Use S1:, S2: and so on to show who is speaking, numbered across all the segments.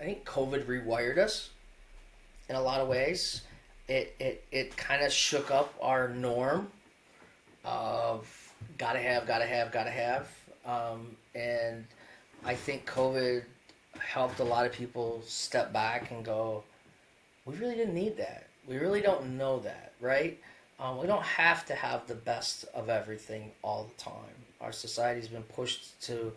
S1: think COVID rewired us in a lot of ways. It kind of shook up our norm of gotta have, gotta have, gotta have. And I think COVID helped a lot of people step back and go, we really didn't need that. We really don't know that, right? We don't have to have the best of everything all the time. Our society's been pushed to,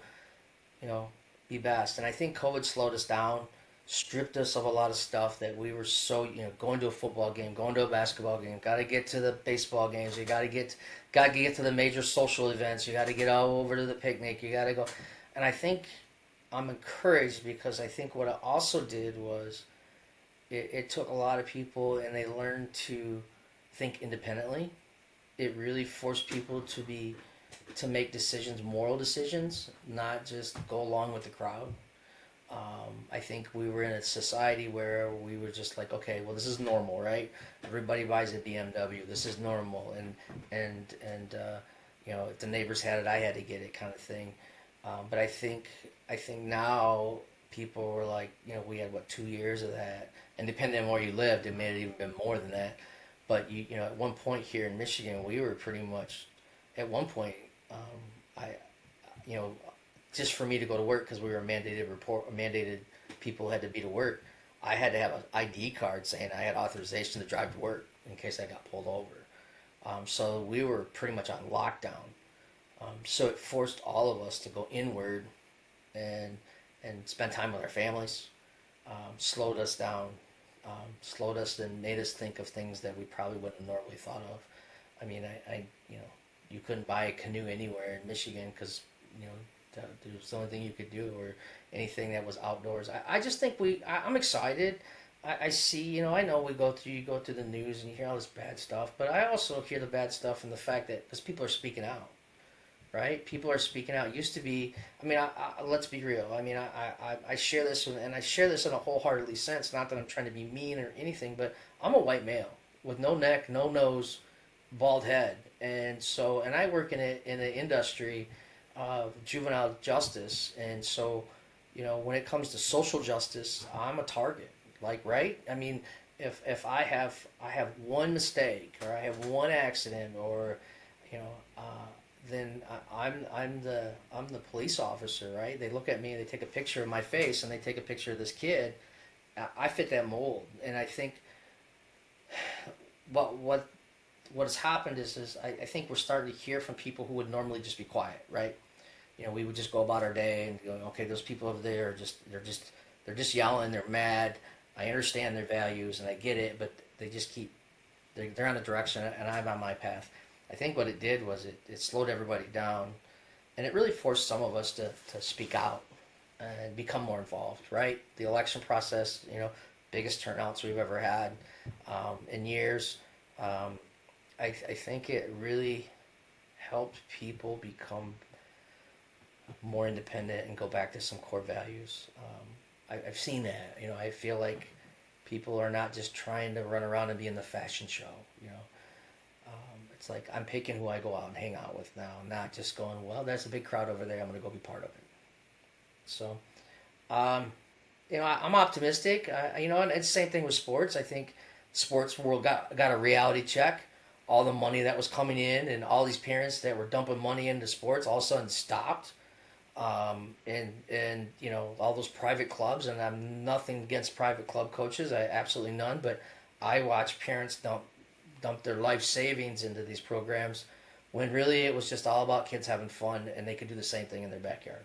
S1: you know, be best. And I think COVID slowed us down, stripped us of a lot of stuff that we were so, going to a football game, going to a basketball game, got to get to the baseball games, you got to get to the major social events, you got to get all over to the picnic, you got to go. And I think I'm encouraged because I think what it also did was it took a lot of people and they learned to think independently. It really forced people to make decisions, moral decisions, not just go along with the crowd. I think we were in a society where we were just like, okay, well, this is normal, right? Everybody buys a BMW. This is normal, and if the neighbors had it, I had to get it, kind of thing. But I think now people were like, we had 2 years of that, and depending on where you lived, it may have even been more than that. But at one point here in Michigan, we were pretty much, at one point, I, you know, just for me to go to work because we were mandated people had to be to work. I had to have an ID card saying I had authorization to drive to work in case I got pulled over. So we were pretty much on lockdown. So it forced all of us to go inward and spend time with our families. Slowed us down, slowed us and made us think of things that we probably wouldn't have normally thought of. I mean, you couldn't buy a canoe anywhere in Michigan because you know it was the only thing you could do, or anything that was outdoors. I just think I'm excited. I see, I know you go through the news and you hear all this bad stuff, but I also hear the bad stuff in the fact that because people are speaking out, right? People are speaking out. It used to be, I mean, let's be real. I mean, I share this and I share this in a wholeheartedly sense. Not that I'm trying to be mean or anything, but I'm a white male with no neck, no nose, bald head, and I work in an industry of juvenile justice, and so when it comes to social justice, I'm a target. Like, right? I mean, if I have one mistake or I have one accident or you know. Then I'm the police officer, right? They look at me, they take a picture of my face, and they take a picture of this kid. I fit that mold, and I think what has happened is I think we're starting to hear from people who would normally just be quiet, right? We would just go about our day and go, okay, those people over there they're just yelling, they're mad. I understand their values and I get it, but they just they're on a direction and I'm on my path. I think what it did was it slowed everybody down, and it really forced some of us to speak out and become more involved, right? The election process, biggest turnouts we've ever had in years. I think it really helped people become more independent and go back to some core values. I've seen that. I feel like people are not just trying to run around and be in the fashion show. It's like I'm picking who I go out and hang out with now, not just going, well, there's a big crowd over there, I'm going to go be part of it. So, I'm optimistic. And it's the same thing with sports. I think sports world got a reality check. All the money that was coming in and all these parents that were dumping money into sports all of a sudden stopped. And all those private clubs, and I'm nothing against private club coaches, I absolutely none, but I watch parents dump their life savings into these programs when really it was just all about kids having fun and they could do the same thing in their backyard.